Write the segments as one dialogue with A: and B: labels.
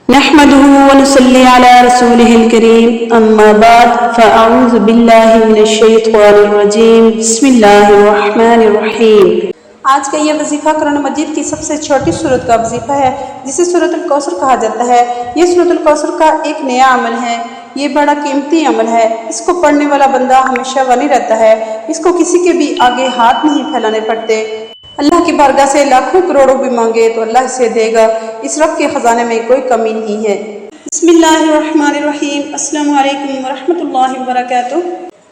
A: نحمده ونصلي على رسوله الكريم اما بعد فاعوذ باللہ من الشیطان الرجیم بسم اللہ الرحمن الرحیم۔
B: آج کا یہ وظیفہ قرآن مجید کی سب سے چھوٹی سورت کا وظیفہ ہے جسے سورۃ الکوثر کہا جاتا ہے۔ یہ سورۃ الکوثر کا ایک نیا عمل ہے، یہ بڑا قیمتی عمل ہے۔ اس کو پڑھنے والا بندہ ہمیشہ غنی رہتا ہے، اس کو کسی کے بھی آگے ہاتھ نہیں پھیلانے پڑتے۔ اللہ کی بارگاہ سے لاکھوں کروڑوں بھی مانگے تو اللہ اسے دے گا، اس رب کے خزانے میں کوئی کمی نہیں ہے۔ بسم اللہ الرحمن الرحیم۔ السلام علیکم ورحمۃ اللہ وبرکاتہ۔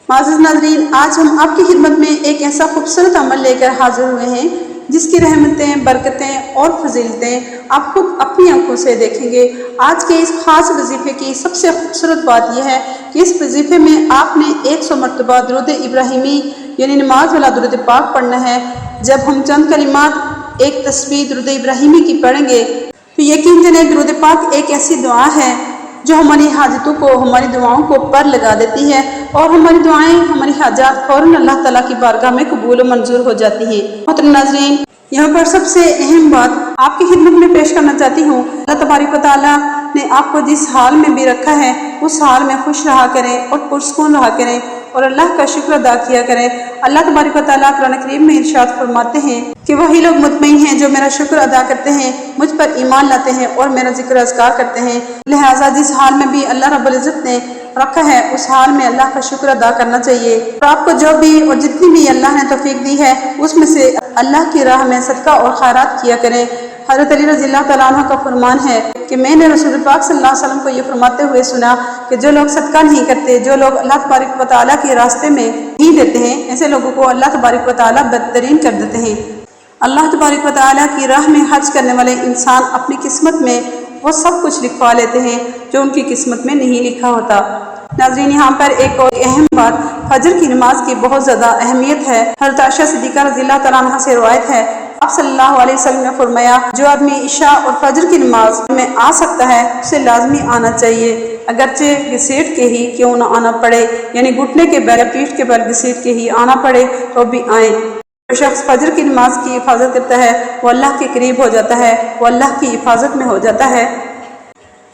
B: معزز ناظرین، آج ہم آپ کی خدمت میں ایک ایسا خوبصورت عمل لے کر حاضر ہوئے ہیں جس کی رحمتیں، برکتیں اور فضیلتیں آپ خود اپنی آنکھوں سے دیکھیں گے۔ آج کے اس خاص وظیفے کی سب سے خوبصورت بات یہ ہے کہ اس وظیفے میں آپ نے 100 مرتبہ درود ابراہیمی یعنی نماز والا درود پاک پڑھنا ہے۔ جب ہم چند کلمات ایک تسبیح درود ابراہیمی کی پڑھیں گے تو یقین جانیں درود پاک ایک ایسی دعا ہے جو ہماری حاجتوں کو، ہماری دعاؤں کو پر لگا دیتی ہے اور ہماری دعائیں، ہماری حاجات فوراً اللہ تعالیٰ کی بارگاہ میں قبول و منظور ہو جاتی ہیں۔ محترم ناظرین، یہاں پر سب سے اہم بات آپ کی خدمت میں پیش کرنا چاہتی ہوں، اللہ تبارک و تعالیٰ نے آپ کو جس حال میں بھی رکھا ہے اس حال میں خوش رہا کریں اور پرسکون رہا کریں اور اللہ کا شکر ادا کیا کریں۔ اللہ تبارک و تعالیٰ قرآن کریم میں ارشاد فرماتے ہیں کہ وہی لوگ مطمئن ہیں جو میرا شکر ادا کرتے ہیں، مجھ پر ایمان لاتے ہیں اور میرا ذکر اذکار کرتے ہیں۔ لہٰذا جس حال میں بھی اللہ رب العزت نے رکھا ہے اس حال میں اللہ کا شکر ادا کرنا چاہیے، اور آپ کو جو بھی اور جتنی بھی اللہ نے توفیق دی ہے اس میں سے اللہ کی راہ میں صدقہ اور خیرات کیا کریں۔ حضرت علی رضی اللہ تعالیٰ عنہ کا فرمان ہے کہ میں نے رسول پاک صلی اللہ علیہ وسلم کو یہ فرماتے ہوئے سنا کہ جو لوگ صدقہ نہیں کرتے، جو لوگ اللہ تبارک و تعالیٰ کے راستے میں نہیں دیتے ہیں، ایسے لوگوں کو اللہ تبارک و تعالیٰ بدترین کر دیتے ہیں۔ اللہ تبارک و تعالیٰ کی راہ میں حج کرنے والے انسان اپنی قسمت میں وہ سب کچھ لکھوا لیتے ہیں جو ان کی قسمت میں نہیں لکھا ہوتا۔ ناظرین، یہاں پر ایک اور اہم بات، فجر کی نماز کی بہت زیادہ اہمیت ہے۔ حضرت عائشہ صدیقہ رضی اللہ تعالیٰ عنہ سے روایت ہے، آپ صلی اللہ علیہ وسلم نے فرمایا، جو آدمی عشاء اور فجر کی نماز میں آ سکتا ہے اسے لازمی آنا چاہیے، اگرچہ گھسیٹ کے ہی کیوں نہ آنا پڑے، یعنی گھٹنے کے بل، پیٹھ کے بل گھسیٹ کے ہی آنا پڑے تو بھی آئیں۔ جو شخص فجر کی نماز کی حفاظت کرتا ہے وہ اللہ کے قریب ہو جاتا ہے، وہ اللہ کی حفاظت میں ہو جاتا ہے۔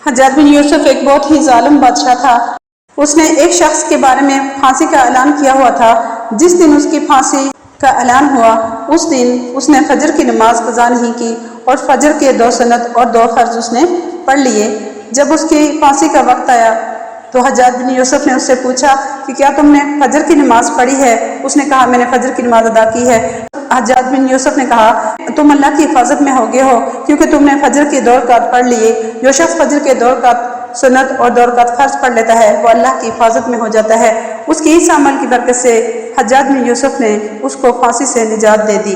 B: حجاج بن یوسف ایک بہت ہی ظالم بادشاہ تھا۔ اس نے ایک شخص کے بارے میں پھانسی کا اعلان کیا ہوا تھا۔ جس دن اس کی پھانسی کا اعلان ہوا اس دن اس نے فجر کی نماز قضا نہیں کی اور فجر کے 2 سنت اور 2 فرض اس نے پڑھ لیے۔ جب اس کی پھانسی کا وقت آیا تو حجاج بن یوسف نے اس سے پوچھا کہ کیا تم نے فجر کی نماز پڑھی ہے؟ اس نے کہا میں نے فجر کی نماز ادا کی ہے۔ حجاج بن یوسف نے کہا تم اللہ کی حفاظت میں ہو گئے ہو کیونکہ تم نے فجر کی 2 رکعت پڑھ لیے۔ جو شخص فجر کے 2 رکعت سنت اور 2 رکعت فرض پڑھ لیتا ہے وہ اللہ کی حفاظت میں ہو جاتا ہے۔ اس کے اس عمل کی برکت سے حجاج بن یوسف نے اس کو پھانسی سے نجات دے دی۔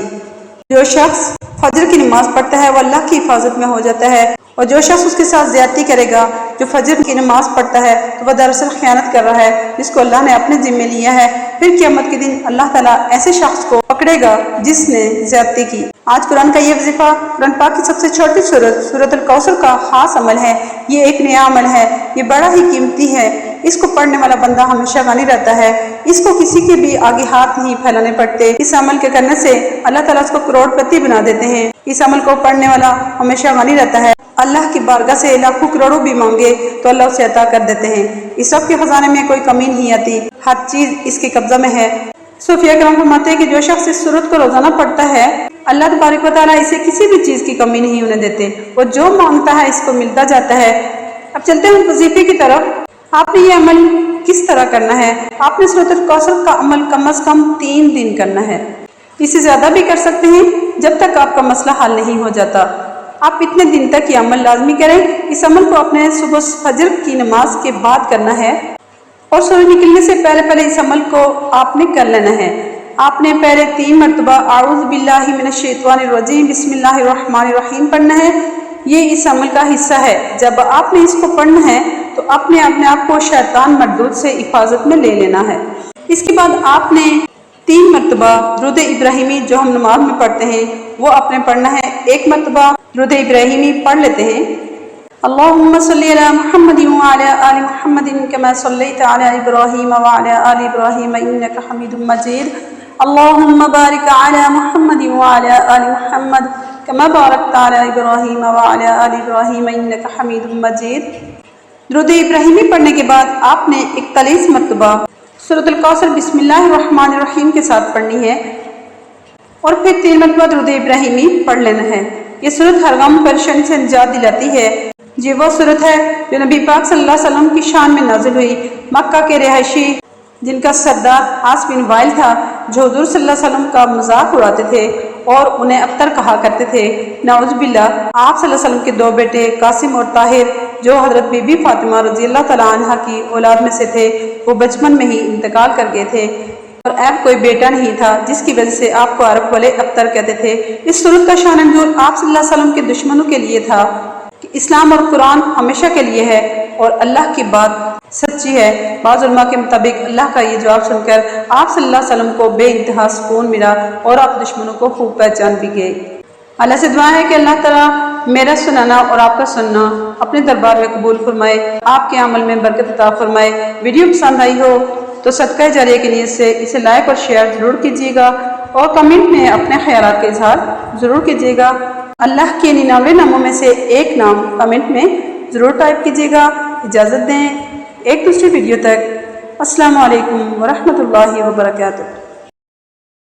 B: جو شخص فجر کی نماز پڑھتا ہے وہ اللہ کی حفاظت میں ہو جاتا ہے، اور جو شخص اس کے ساتھ زیادتی کرے گا، جو فجر کی نماز پڑھتا ہے تو وہ دراصل خیانت کر رہا ہے جس کو اللہ نے اپنے ذمے لیا ہے۔ پھر قیامت کے دن اللہ تعالیٰ ایسے شخص کو پکڑے گا جس نے زیادتی کی۔ آج قرآن کا یہ وظیفہ قرآن پاک کی سب سے چھوٹی سورۃ الکوثر کا خاص عمل ہے۔ یہ ایک نیا عمل ہے، یہ بڑا ہی قیمتی ہے۔ اس کو پڑھنے والا بندہ ہمیشہ غنی رہتا ہے، اس کو کسی کے بھی آگے ہاتھ نہیں پھیلانے پڑتے۔ اس عمل کے کرنے سے اللہ تعالیٰ اس کو کروڑ پتی بنا دیتے ہیں۔ اس عمل کو پڑھنے والا ہمیشہ غنی رہتا ہے، اللہ کی بارگاہ سے لاکھوں کروڑوں بھی مانگے تو اللہ اسے عطا کر دیتے ہیں۔ اس رب کے خزانے میں کوئی کمی نہیں آتی، ہر چیز اس کے قبضہ میں ہے۔ صوفیہ کرام فرماتے ہیں کہ جو شخص اس سورت کو روزانہ پڑھتا ہے اللہ تبارک و تعالیٰ اسے کسی بھی چیز کی کمی نہیں ہونے دیتے، وہ جو مانگتا ہے اس کو ملتا جاتا ہے۔ اب چلتے ہیں وظیفے کی طرف۔ آپ نے یہ عمل کس طرح کرنا ہے؟ آپ نے سورۃ الکوثر کا عمل کم از کم 3 دن کرنا ہے، اس سے زیادہ بھی کر سکتے ہیں جب تک آپ کا مسئلہ حل نہیں ہو جاتا۔ آپ اتنے دن تک یہ عمل لازمی کریں۔ اس عمل کو اپنے صبح فجر کی نماز کے بعد کرنا ہے اور سورج نکلنے سے پہلے اس عمل کو آپ نے کر لینا ہے۔ آپ نے پہلے 3 مرتبہ اعوذ باللہ من الشیطان الرجیم بسم اللہ الرحمن الرحیم پڑھنا ہے۔ یہ اس عمل کا حصہ ہے۔ جب آپ نے اس کو پڑھنا ہے تو اپنے آپ کو شیطان مردود سے حفاظت میں لے لینا ہے۔ اس کے بعد آپ نے 3 مرتبہ درود ابراہیمی جو ہم نماز میں پڑھتے ہیں وہ آپ نے پڑھنا ہے۔ 1 مرتبہ درود ابراہیمی پڑھ لیتے ہیں، اللہم صلی علی محمد وعلی آل محمد کما صلیت علی ابراہیم وعلی آل ابراہیم انک حمید مجید، اللہم بارک علی محمد وعلی آل محمد كما باركت على إبراهيم وعلى آل إبراهيم إنك حميد مجيد۔ درود ابراہیمی پڑھنے کے بعد آپ نے 41 مرتبہ سورۃ الکوثر بسم اللہ الرحمن الرحیم کے ساتھ پڑھنی ہے اور پھر 3 مرتبہ درود ابراہیمی پڑھ لینا ہے۔ یہ سورت ہر غم پریشانی سے نجات دلاتی ہے۔ یہ وہ سورت ہے جو نبی پاک صلی اللہ علیہ وسلم کی شان میں نازل ہوئی۔ مکہ کے رہائشی جن کا سردار عاص بن وائل تھا، جو حضور صلی اللہ علیہ وسلم کا مذاق اڑاتے تھے اور انہیں ابتر کہا کرتے تھے، نعوذ باللہ، آپ صلی اللہ علیہ وسلم کے 2 بیٹے قاسم اور طاہر جو حضرت بی بی فاطمہ رضی اللہ تعالیٰ عنہ کی اولاد میں سے تھے، وہ بچپن میں ہی انتقال کر گئے تھے اور اب کوئی بیٹا نہیں تھا، جس کی وجہ سے آپ کو عرب والے ابتر کہتے تھے۔ اس صورت کا شان نزول آپ صلی اللہ علیہ وسلم کے دشمنوں کے لیے تھا کہ اسلام اور قرآن ہمیشہ کے لیے ہے اور اللہ کی بات سچی ہے۔ بعض علماء کے مطابق اللہ کا یہ جواب سن کر آپ صلی اللہ علیہ وسلم کو بے انتہا سکون ملا اور آپ دشمنوں کو خوب پہچان بھی گئے۔ اللہ سے دعا ہے کہ اللہ تعالیٰ میرا سنانا اور آپ کا سننا اپنے دربار میں قبول فرمائے، آپ کے عمل میں برکت عطا فرمائے۔ ویڈیو پسند آئی ہو تو صدقہ جاریہ کی نیت سے اسے لائک اور شیئر ضرور کیجیے گا اور کمنٹ میں اپنے خیالات کا اظہار ضرور کیجیے گا۔ اللہ کے 99 ناموں میں سے ایک نام کمنٹ میں ضرور ٹائپ کیجیے گا۔ اجازت دیں ایک دوسری ویڈیو تک۔ السلام علیکم ورحمۃ اللہ وبرکاتہ۔